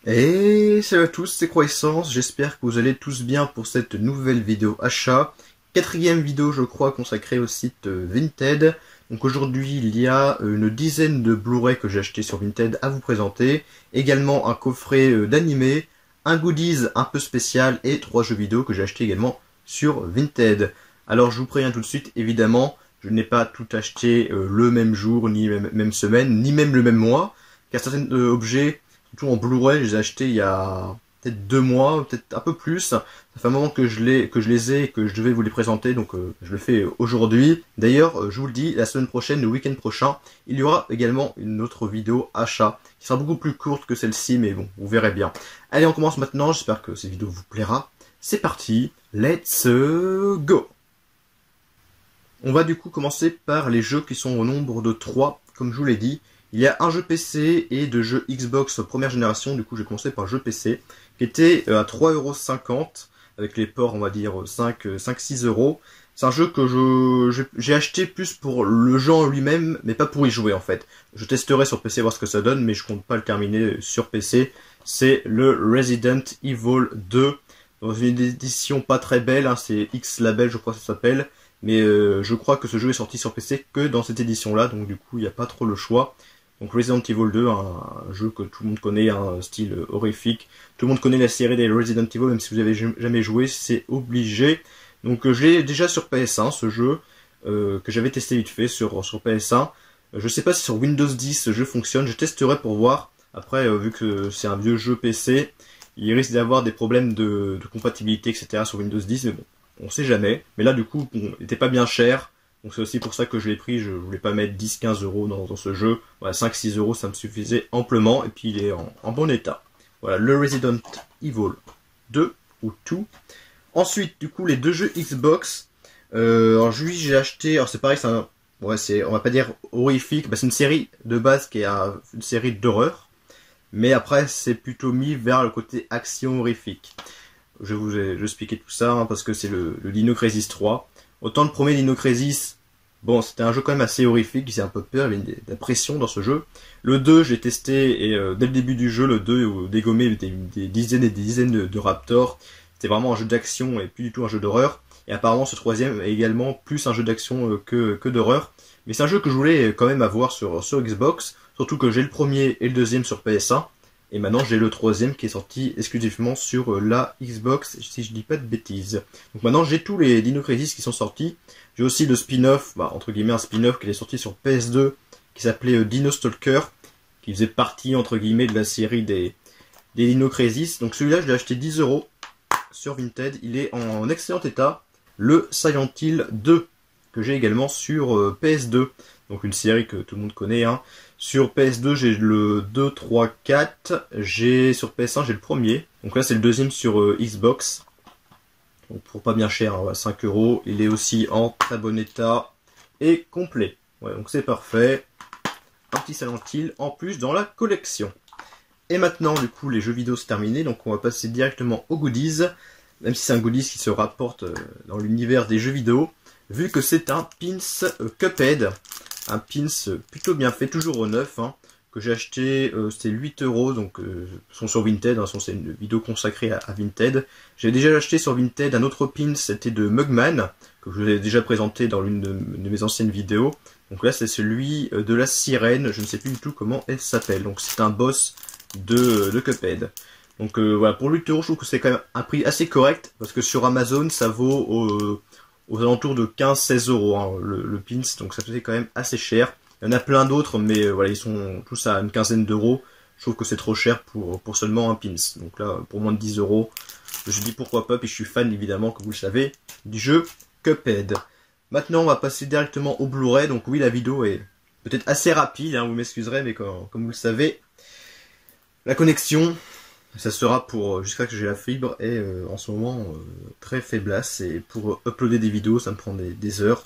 Et salut à tous, c'est Croissance, j'espère que vous allez tous bien pour cette nouvelle vidéo achat. Quatrième vidéo je crois consacrée au site Vinted. Donc aujourd'hui il y a une dizaine de Blu-ray que j'ai acheté sur Vinted à vous présenter. Également un coffret d'animé, un goodies un peu spécial et 3 jeux vidéo que j'ai acheté également sur Vinted. Alors je vous préviens tout de suite, évidemment, je n'ai pas tout acheté le même jour, ni même semaine, ni même le même mois. Car certains objets, surtout en Blu-ray, je les ai achetés il y a peut-être 2 mois, peut-être un peu plus. Ça fait un moment que je les ai et que je devais vous les présenter, donc je le fais aujourd'hui. D'ailleurs, je vous le dis, la semaine prochaine, le week-end prochain, il y aura également une autre vidéo achat, qui sera beaucoup plus courte que celle-ci, mais bon, vous verrez bien. Allez, on commence maintenant, j'espère que cette vidéo vous plaira. C'est parti, let's go! On va du coup commencer par les jeux qui sont au nombre de 3, comme je vous l'ai dit. Il y a un jeu PC et 2 jeux Xbox première génération, du coup j'ai commencé par le jeu PC, qui était à 3,50 €, avec les ports on va dire 5-6 €. C'est un jeu que j'ai acheté plus pour le jeu en lui-même, mais pas pour y jouer en fait. Je testerai sur PC voir ce que ça donne, mais je compte pas le terminer sur PC. C'est le Resident Evil 2, dans une édition pas très belle, hein, c'est X-Label je crois que ça s'appelle. Mais je crois que ce jeu est sorti sur PC que dans cette édition-là, donc du coup il n'y a pas trop le choix. Donc Resident Evil 2, un jeu que tout le monde connaît, un style horrifique. Tout le monde connaît la série des Resident Evil, même si vous avez jamais joué, c'est obligé. Donc je l'ai déjà sur PS1, ce jeu, que j'avais testé vite fait sur PS1. Je sais pas si sur Windows 10 ce jeu fonctionne, je testerai pour voir. Après, vu que c'est un vieux jeu PC, il risque d'avoir des problèmes de compatibilité, etc. sur Windows 10, mais bon, on sait jamais. Mais là, du coup, bon, il était pas bien cher. Donc c'est aussi pour ça que je l'ai pris, je voulais pas mettre 10-15 € dans ce jeu. Voilà, 5-6 € ça me suffisait amplement, et puis il est en bon état. Voilà, le Resident Evil 2, ou 2. Ensuite, du coup, les 2 jeux Xbox. Alors lui, j'ai acheté, alors c'est pareil, c'est un... Ouais, on va pas dire horrifique, bah, c'est une série de base qui est une série d'horreur. Mais après, c'est plutôt mis vers le côté action horrifique. Je vais vous expliquer tout ça, hein, parce que c'est le Dino Crisis 3. Autant le premier Dino Crisis, bon, c'était un jeu quand même assez horrifique, il faisait un peu peur, il y avait de la pression dans ce jeu. Le 2, je l'ai testé, et dès le début du jeu, le 2, dégommé des dizaines et des dizaines de raptors. C'était vraiment un jeu d'action et plus du tout un jeu d'horreur. Et apparemment, ce troisième est également plus un jeu d'action que d'horreur. Mais c'est un jeu que je voulais quand même avoir sur Xbox, surtout que j'ai le premier et le deuxième sur PS1. Et maintenant j'ai le troisième qui est sorti exclusivement sur la Xbox, si je dis pas de bêtises. Donc maintenant j'ai tous les Dino Crisis qui sont sortis. J'ai aussi le spin-off, bah, entre guillemets un spin-off qui est sorti sur PS2, qui s'appelait Dino Stalker, qui faisait partie entre guillemets de la série des Dino Crisis. Donc celui-là je l'ai acheté 10 € sur Vinted, il est en excellent état. Le Silent Hill 2, que j'ai également sur PS2. Donc une série que tout le monde connaît, hein. Sur PS2, j'ai le 2, 3, 4. Sur PS1, j'ai le premier. Donc là, c'est le deuxième sur Xbox. Donc pour pas bien cher, hein, 5 €. Il est aussi en très bon état et complet. Ouais, donc c'est parfait. Un petit Silent Hill en plus dans la collection. Et maintenant, du coup, les jeux vidéo c'est terminé. Donc on va passer directement aux goodies. Même si c'est un goodies qui se rapporte dans l'univers des jeux vidéo. Vu que c'est un pins Cuphead. Un pins plutôt bien fait, toujours au neuf, hein, que j'ai acheté, c'était 8 €, donc sont sur Vinted, hein, c'est une vidéo consacrée à Vinted. J'ai déjà acheté sur Vinted un autre pins, c'était de Mugman, que je vous ai déjà présenté dans l'une de mes anciennes vidéos. Donc là c'est celui de la sirène, je ne sais plus du tout comment elle s'appelle, donc c'est un boss de Cuphead. Donc voilà, pour 8 €, je trouve que c'est quand même un prix assez correct, parce que sur Amazon ça vaut aux alentours de 15-16 €, hein, le pins, donc ça faisait quand même assez cher. Il y en a plein d'autres, mais voilà, ils sont tous à une quinzaine d'euros. Je trouve que c'est trop cher pour seulement un pins. Donc là, pour moins de 10 €, je dis pourquoi pas, puis je suis fan évidemment, comme vous le savez, du jeu Cuphead. Maintenant, on va passer directement au Blu-ray. Donc oui, la vidéo est peut-être assez rapide, hein, vous m'excuserez, mais comme vous le savez, la connexion, ça sera pour jusqu'à que j'ai la fibre et en ce moment très faiblasse, et pour uploader des vidéos ça me prend des heures.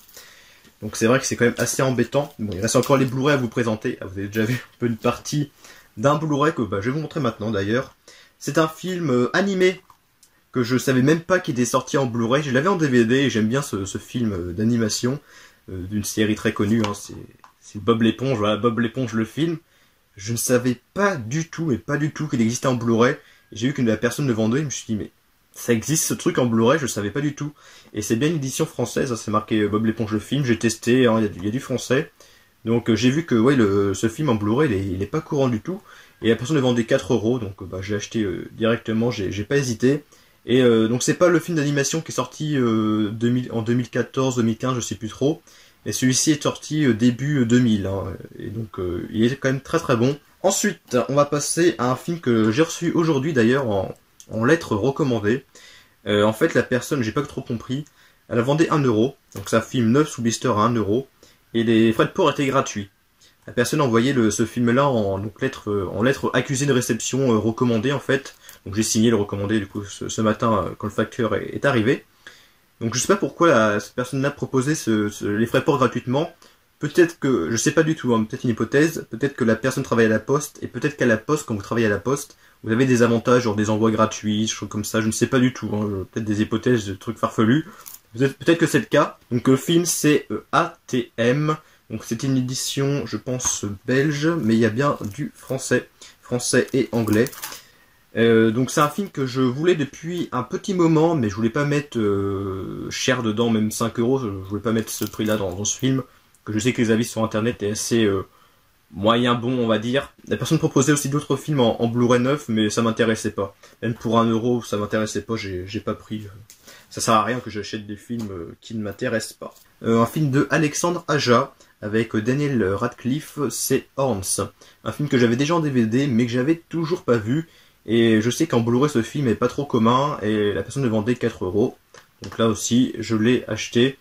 Donc c'est vrai que c'est quand même assez embêtant. Bon, il reste encore les Blu-ray à vous présenter. Ah, vous avez déjà vu un peu une partie d'un Blu-ray que je vais vous montrer maintenant d'ailleurs. C'est un film animé que je savais même pas qu'il était sorti en Blu-ray. Je l'avais en DVD et j'aime bien ce film d'animation d'une série très connue, hein. C'est Bob l'éponge, voilà, Bob l'éponge le film. Je ne savais pas du tout, mais pas du tout qu'il existait en Blu-ray. J'ai vu que la personne le vendait, je me suis dit, mais ça existe ce truc en Blu-ray, je savais pas du tout. Et c'est bien une édition française, hein, c'est marqué Bob l'éponge le film, j'ai testé, hein, il y a du français. Donc j'ai vu que ouais, ce film en Blu-ray, il est pas courant du tout. Et la personne le vendait 4 euros, donc bah, j'ai acheté directement, j'ai pas hésité. Et donc c'est pas le film d'animation qui est sorti en 2014-2015, je sais plus trop. Et celui-ci est sorti début 2000, hein, et donc il est quand même très très bon. Ensuite, on va passer à un film que j'ai reçu aujourd'hui d'ailleurs en lettre recommandée. En fait, la personne, j'ai pas trop compris, elle a vendu 1 euro, donc c'est un film neuf sous blister à 1 euro, et les frais de port étaient gratuits. La personne a envoyé ce film-là en lettre accusée de réception recommandée en fait. Donc j'ai signé le recommandé du coup ce matin quand le facteur est arrivé. Donc je sais pas pourquoi cette personne-là proposait les frais de port gratuitement. Peut-être que, je sais pas du tout, hein, peut-être une hypothèse, peut-être que la personne travaille à la poste, et peut-être qu'à la poste, quand vous travaillez à la poste, vous avez des avantages, genre des envois gratuits, des choses comme ça, je ne sais pas du tout, hein, peut-être des hypothèses de trucs farfelus. Peut-être que c'est le cas. Donc le film c'est ATM, donc c'est une édition, je pense, belge, mais il y a bien du français et anglais. Donc c'est un film que je voulais depuis un petit moment, mais je voulais pas mettre cher dedans, même 5 euros, je voulais pas mettre ce prix-là dans ce film, que je sais que les avis sur internet est assez moyen bon, on va dire. La personne proposait aussi d'autres films en Blu-ray neuf, mais ça m'intéressait pas. Même pour 1 euro, ça m'intéressait pas, j'ai pas pris. Ça sert à rien que j'achète des films qui ne m'intéressent pas. Un film de Alexandre Aja, avec Daniel Radcliffe, c'est Horns. Un film que j'avais déjà en DVD, mais que j'avais toujours pas vu. Et je sais qu'en Blu-ray ce film est pas trop commun, et la personne le vendait 4 euros. Donc là aussi, je l'ai acheté.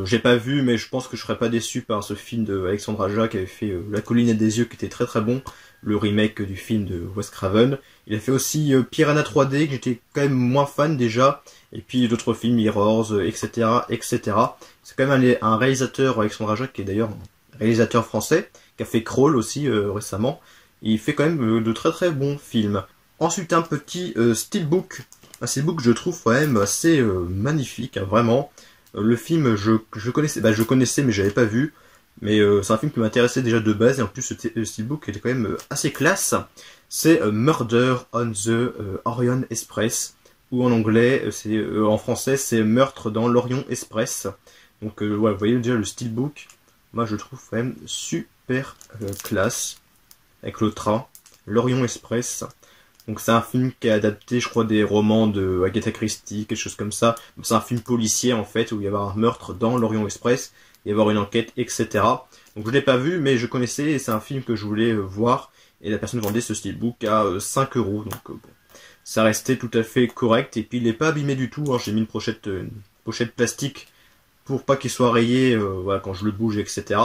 J'ai pas vu, mais je pense que je serais pas déçu par ce film de Alexandre Aja qui avait fait La colline et des yeux, qui était très très bon, le remake du film de Wes Craven. Il a fait aussi Piranha 3D, que j'étais quand même moins fan déjà, et puis d'autres films, Mirrors, etc., etc. C'est quand même un réalisateur, Alexandre Aja, qui est d'ailleurs un réalisateur français, qui a fait Crawl aussi récemment. Il fait quand même de très très bons films. Ensuite, un petit steelbook. Un steelbook que je trouve quand même assez magnifique, hein, vraiment. Le film, je connaissais, mais j'avais pas vu. Mais c'est un film qui m'intéressait déjà de base, et en plus le steelbook était quand même assez classe. C'est Murder on the Orient Express, ou en anglais, en français, c'est Meurtre dans l'Orient Express. Donc ouais, vous voyez déjà le steelbook, moi je le trouve quand même super classe, avec le train, l'Orient Express. Donc c'est un film qui est adapté, je crois, des romans de Agatha Christie, quelque chose comme ça. C'est un film policier en fait, où il y avait un meurtre dans l'Orient Express, il y avoir une enquête, etc. Donc je l'ai pas vu, mais je connaissais, et c'est un film que je voulais voir. Et la personne vendait ce steelbook à 5 euros, donc bon, ça restait tout à fait correct. Et puis il n'est pas abîmé du tout, hein. J'ai mis une pochette plastique pour pas qu'il soit rayé voilà, quand je le bouge, etc.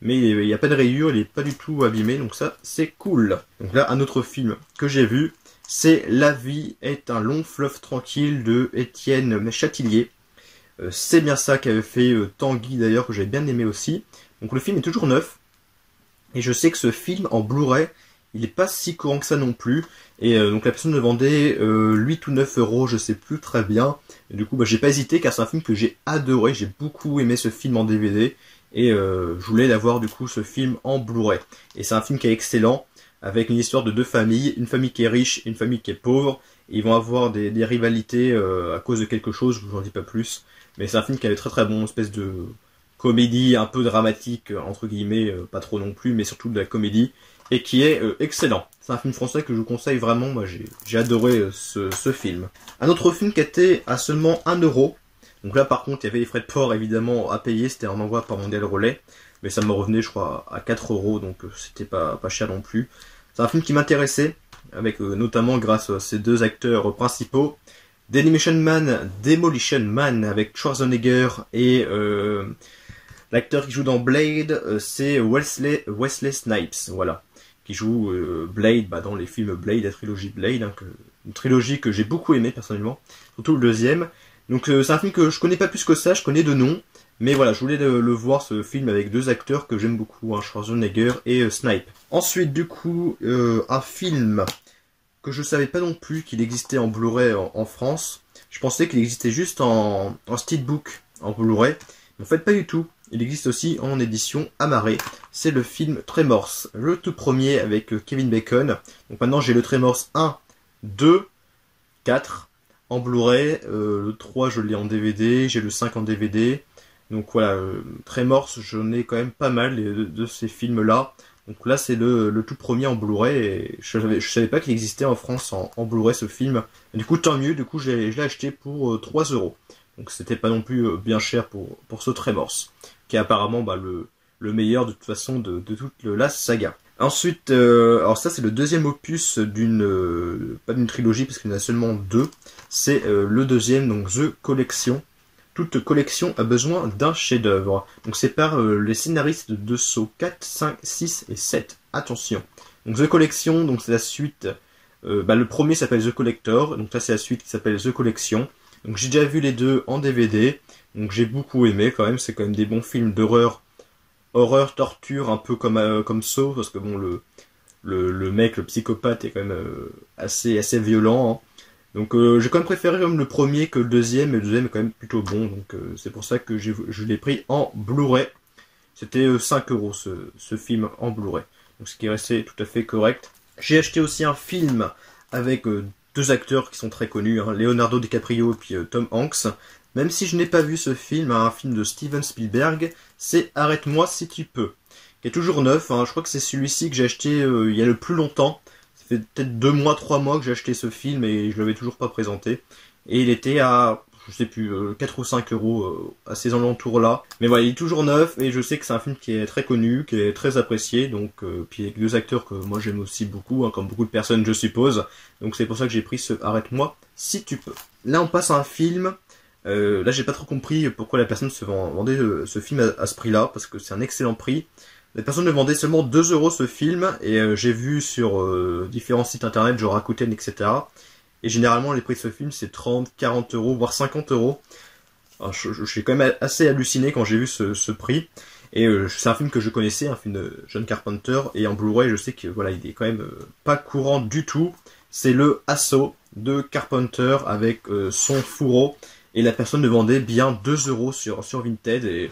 Mais il n'y a pas de rayure, il n'est pas du tout abîmé, donc ça c'est cool. Donc là, un autre film que j'ai vu, c'est La vie est un long fleuve tranquille de Étienne Châtillier. C'est bien ça qu'avait fait Tanguy d'ailleurs, que j'avais bien aimé aussi. Donc le film est toujours neuf, et je sais que ce film en Blu-ray, il n'est pas si courant que ça non plus. Et donc la personne le vendait 8 ou 9 euros, je sais plus très bien. Et du coup, bah, j'ai pas hésité, car c'est un film que j'ai adoré. J'ai beaucoup aimé ce film en DVD. Et je voulais l'avoir du coup, ce film en Blu-ray. Et c'est un film qui est excellent, avec une histoire de deux familles. Une famille qui est riche et une famille qui est pauvre. Et ils vont avoir des rivalités à cause de quelque chose, je vous en dis pas plus. Mais c'est un film qui est très très bon, une espèce de comédie un peu dramatique, entre guillemets, pas trop non plus, mais surtout de la comédie. Et qui est excellent. C'est un film français que je vous conseille vraiment, moi j'ai adoré ce film. Un autre film qui était à seulement 1 euro. Donc là par contre il y avait les frais de port évidemment à payer, c'était un envoi par Mondial Relais. Mais ça me revenait je crois à 4 euros, donc c'était pas cher non plus. C'est un film qui m'intéressait, avec notamment grâce à ces deux acteurs principaux. Demolition Man avec Schwarzenegger et l'acteur qui joue dans Blade, c'est Wesley Snipes, voilà, qui joue Blade dans les films Blade, la trilogie Blade, hein, une trilogie que j'ai beaucoup aimé personnellement, surtout le deuxième. Donc c'est un film que je connais pas plus que ça, je connais de nom, mais voilà, je voulais le voir, ce film avec deux acteurs que j'aime beaucoup, hein, Schwarzenegger et Snipe. Ensuite du coup, un film que je savais pas non plus qu'il existait en Blu-ray en France. Je pensais qu'il existait juste en steelbook en Blu-ray. En fait, pas du tout. il existe aussi en édition amarrée. C'est le film Tremors, le tout premier avec Kevin Bacon. Donc maintenant j'ai le Tremors 1, 2, 4 en Blu-ray, le 3 je l'ai en DVD, j'ai le 5 en DVD. Donc voilà, Tremors, j'en ai quand même pas mal de ces films-là. Donc là c'est le tout premier en Blu-ray et je savais pas qu'il existait en France en Blu-ray ce film. Et du coup tant mieux, du coup je l'ai acheté pour 3 €. Donc c'était pas non plus bien cher pour ce Tremors, qui est apparemment le meilleur de toute façon de toute la saga. Ensuite, alors ça c'est le deuxième opus pas d'une trilogie parce qu'il y en a seulement 2. C'est le deuxième, donc The Collection. Toute collection a besoin d'un chef-d'œuvre. Donc c'est par les scénaristes de Saw 4, 5, 6 et 7. Attention. Donc The Collection, donc c'est la suite. Le premier s'appelle The Collector, donc là c'est la suite qui s'appelle The Collection. Donc j'ai déjà vu les deux en DVD, donc j'ai beaucoup aimé quand même. C'est quand même des bons films d'horreur, torture, un peu comme Saw, parce que bon le mec, le psychopathe est quand même assez violent. Hein. Donc j'ai quand même préféré le premier que le deuxième, et le deuxième est quand même plutôt bon, donc c'est pour ça que je l'ai pris en Blu-ray. C'était 5 € ce film en Blu-ray, donc ce qui est resté tout à fait correct. J'ai acheté aussi un film avec deux acteurs qui sont très connus, hein, Leonardo DiCaprio et puis Tom Hanks. Même si je n'ai pas vu ce film, un film de Steven Spielberg, c'est Arrête-moi si tu peux, qui est toujours neuf, hein. Je crois que c'est celui-ci que j'ai acheté il y a le plus longtemps. Ça fait peut-être 2 mois, 3 mois que j'ai acheté ce film et je l'avais toujours pas présenté. Et il était à, je sais plus, 4 ou 5 € à ces alentours-là. Mais voilà, il est toujours neuf et je sais que c'est un film qui est très connu, qui est très apprécié. Donc, puis avec deux acteurs que moi j'aime aussi beaucoup, hein, comme beaucoup de personnes je suppose. Donc c'est pour ça que j'ai pris ce Arrête-moi si tu peux. Là on passe à un film. Là j'ai pas trop compris pourquoi la personne se vendait ce film à ce prix-là, parce que c'est un excellent prix. La personne me vendait seulement 2 € ce film, et j'ai vu sur différents sites internet, genre Rakuten, etc. Et généralement les prix de ce film c'est 30, 40 €, voire 50 €. Alors, je suis quand même assez halluciné quand j'ai vu ce prix. Et c'est un film que je connaissais, un film de John Carpenter, et en Blu-ray je sais que voilà, il est quand même pas courant du tout. C'est le Assaut de Carpenter avec son fourreau. Et la personne me vendait bien 2 € sur Vinted, et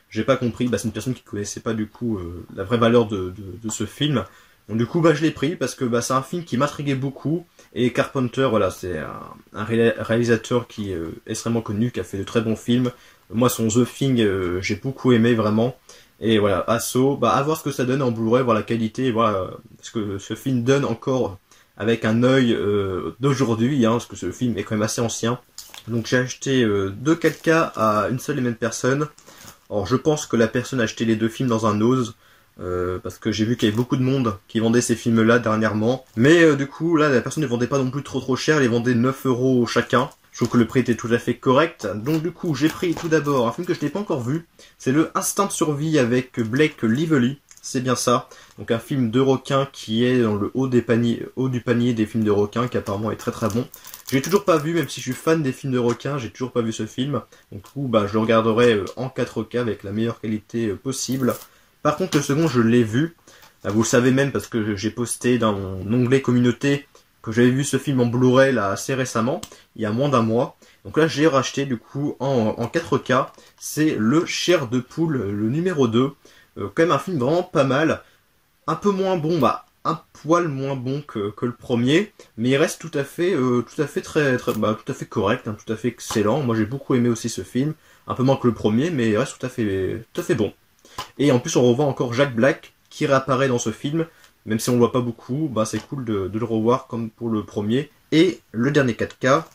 j'ai pas compris, c'est une personne qui connaissait pas du coup la vraie valeur de ce film. Donc du coup je l'ai pris parce que c'est un film qui m'intriguait beaucoup, et Carpenter, voilà, c'est un réalisateur qui est extrêmement connu, qui a fait de très bons films. Moi son The Thing, j'ai beaucoup aimé vraiment. Et voilà, Assaut, à voir ce que ça donne en Blu-ray, voir la qualité, voilà ce que ce film donne encore avec un œil d'aujourd'hui, hein, parce que ce film est quand même assez ancien. Donc j'ai acheté 2 4K à une seule et même personne. Alors je pense que la personne a acheté les deux films dans un ose, parce que j'ai vu qu'il y avait beaucoup de monde qui vendait ces films-là dernièrement. Mais du coup, là, la personne ne vendait pas non plus trop cher, elle les vendait 9 € chacun. Je trouve que le prix était tout à fait correct. Donc du coup, j'ai pris tout d'abord un film que je n'ai pas encore vu. C'est le Instinct de survie avec Blake Lively. C'est bien ça. Donc un film de requin qui est dans le haut du panier des films de requins, qui apparemment est très très bon. Je l'ai toujours pas vu, même si je suis fan des films de requins, j'ai toujours pas vu ce film. Donc du coup, je le regarderai en 4K avec la meilleure qualité possible. Par contre, le second, je l'ai vu. Vous le savez même parce que j'ai posté dans mon onglet communauté que j'avais vu ce film en Blu-ray là assez récemment, il y a moins d'1 mois. Donc là, j'ai racheté du coup en 4K. C'est Le Chair de Poule, le numéro 2. Quand même un film vraiment pas mal. Un peu moins bon, un poil moins bon que le premier, mais il reste tout à fait tout à fait correct, hein, tout à fait excellent. Moi j'ai beaucoup aimé aussi ce film, un peu moins que le premier, mais il reste tout à fait bon. Et en plus on revoit encore Jack Black qui réapparaît dans ce film, même si on le voit pas beaucoup, c'est cool de le revoir comme pour le premier. Et le dernier 4K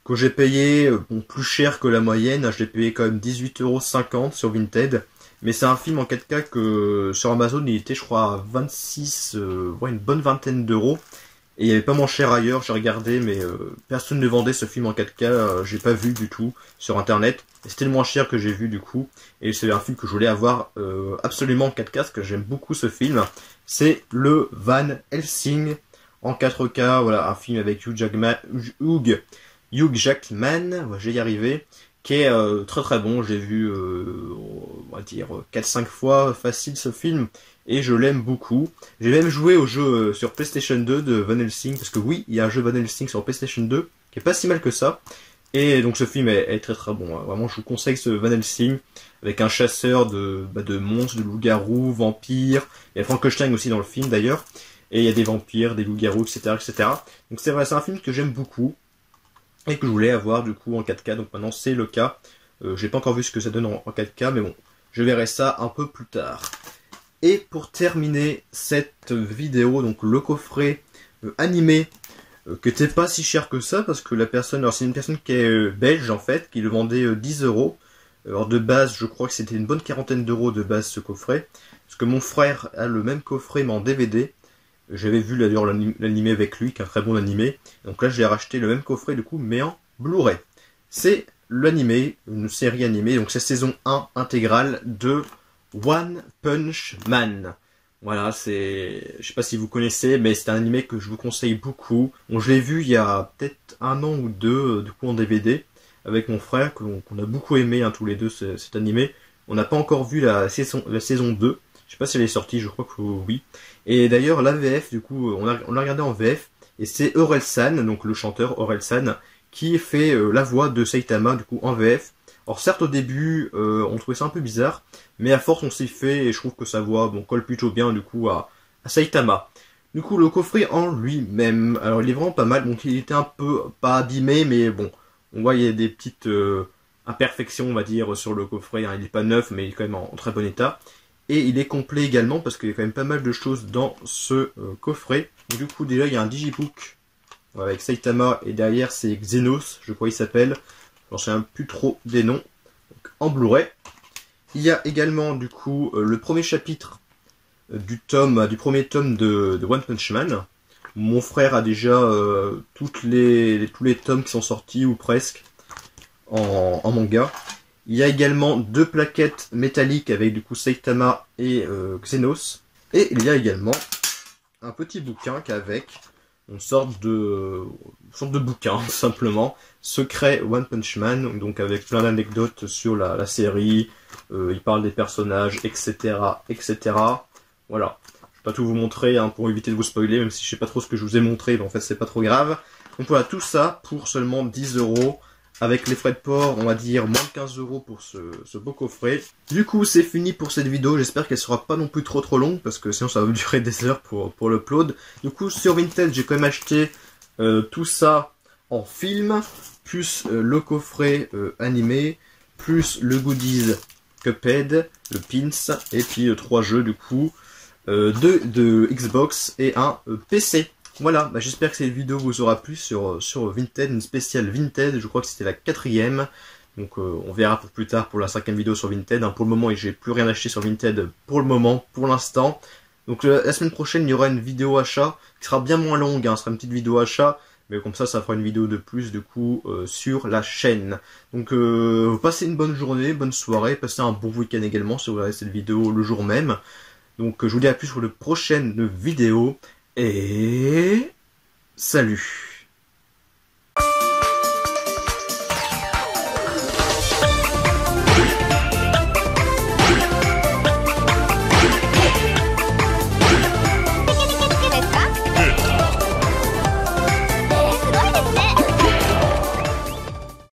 que j'ai payé plus cher que la moyenne, je l'ai payé quand même 18,50 € sur Vinted. Mais c'est un film en 4K que sur Amazon il était je crois à 26, une bonne vingtaine d'euros. Et il n'y avait pas moins cher ailleurs, j'ai regardé, mais personne ne vendait ce film en 4K, j'ai pas vu du tout sur internet. Et c'était le moins cher que j'ai vu du coup. Et c'est un film que je voulais avoir absolument en 4K, parce que j'aime beaucoup ce film. C'est le Van Helsing en 4K, voilà, un film avec Hugh Jackman, je vais y arriver, qui est très très bon. J'ai vu, on va dire, 4-5 fois facile ce film, et je l'aime beaucoup. J'ai même joué au jeu sur PlayStation 2 de Van Helsing, parce que oui, il y a un jeu Van Helsing sur PlayStation 2, qui est pas si mal que ça. Et donc ce film est très très bon, hein. Vraiment je vous conseille ce Van Helsing, avec un chasseur de monstres, de loups-garous, vampires, il y a Frankenstein aussi dans le film d'ailleurs, et il y a des vampires, des loups-garous, etc., etc. Donc c'est vrai, c'est un film que j'aime beaucoup, et que je voulais avoir du coup en 4K, donc maintenant c'est le cas. J'ai pas encore vu ce que ça donne en 4K, mais bon, je verrai ça un peu plus tard. Et pour terminer cette vidéo, donc le coffret animé, qui n'était pas si cher que ça, parce que la personne, alors c'est une personne qui est belge en fait, qui le vendait 10 euros. Alors de base, je crois que c'était une bonne quarantaine d'euros de base ce coffret, parce que mon frère a le même coffret mais en DVD. J'avais vu d'ailleurs l'animé avec lui, qui est un très bon animé. Donc là, j'ai racheté le même coffret du coup, mais en Blu-ray. C'est l'animé, une série animée, donc c'est saison 1 intégrale de One Punch Man. Voilà, c'est... Je sais pas si vous connaissez, mais c'est un animé que je vous conseille beaucoup. Bon, je l'ai vu il y a peut-être 1 an ou 2, du coup en DVD, avec mon frère, qu'on a beaucoup aimé, hein, tous les deux, cet animé. On n'a pas encore vu la saison 2. Je sais pas si elle est sortie, je crois que oui. Et d'ailleurs, la VF, du coup, on l'a regardé en VF, et c'est Orelsan, donc le chanteur Orelsan, qui fait la voix de Saitama, du coup, en VF. Alors certes, au début, on trouvait ça un peu bizarre, mais à force, on s'y fait, et je trouve que sa voix, bon, colle plutôt bien, du coup, à Saitama. Du coup, le coffret en lui-même, alors il est vraiment pas mal, donc il était un peu, pas abîmé, mais bon, on voit, il y a des petites imperfections, on va dire, sur le coffret, hein. Il n'est pas neuf, mais il est quand même en très bon état. Et il est complet également, parce qu'il y a quand même pas mal de choses dans ce coffret. Donc, du coup, déjà, il y a un digibook avec Saitama, et derrière, c'est Xenos, je crois qu'il s'appelle. J'en sais plus trop des noms. Donc, en Blu-ray. Il y a également, du coup, le premier chapitre du premier tome de One Punch Man. Mon frère a déjà tous les tomes qui sont sortis, ou presque, en manga. Il y a également 2 plaquettes métalliques avec du coup Saitama et Xenos. Et il y a également un petit bouquin qu'avec une sorte de bouquin, simplement. Secret One Punch Man, donc avec plein d'anecdotes sur la série. Il parle des personnages, etc., etc. Voilà. Je vais pas tout vous montrer, hein, pour éviter de vous spoiler, même si je sais pas trop ce que je vous ai montré, mais en fait c'est pas trop grave. Donc voilà, tout ça pour seulement 10 euros. Avec les frais de port, on va dire moins de 15 euros pour ce beau coffret. Du coup, c'est fini pour cette vidéo. J'espère qu'elle sera pas non plus trop longue, parce que sinon ça va durer des heures pour l'upload. Du coup, sur Vinted, j'ai quand même acheté tout ça en film, plus le coffret animé, plus le goodies Cuphead, le pins, et puis 3 jeux du coup, de Xbox et un PC. Voilà, bah j'espère que cette vidéo vous aura plu sur Vinted, une spéciale Vinted, je crois que c'était la 4e. Donc on verra pour plus tard pour la 5e vidéo sur Vinted. Hein. Pour le moment, j'ai plus rien acheté sur Vinted pour le moment, pour l'instant. Donc la semaine prochaine, il y aura une vidéo achat qui sera bien moins longue, hein. Ce sera une petite vidéo achat, mais comme ça fera une vidéo de plus du coup sur la chaîne. Donc passez une bonne journée, bonne soirée, passez un bon week-end également si vous regardez cette vidéo le jour même. Donc je vous dis à plus pour de prochaines vidéos. Et salut!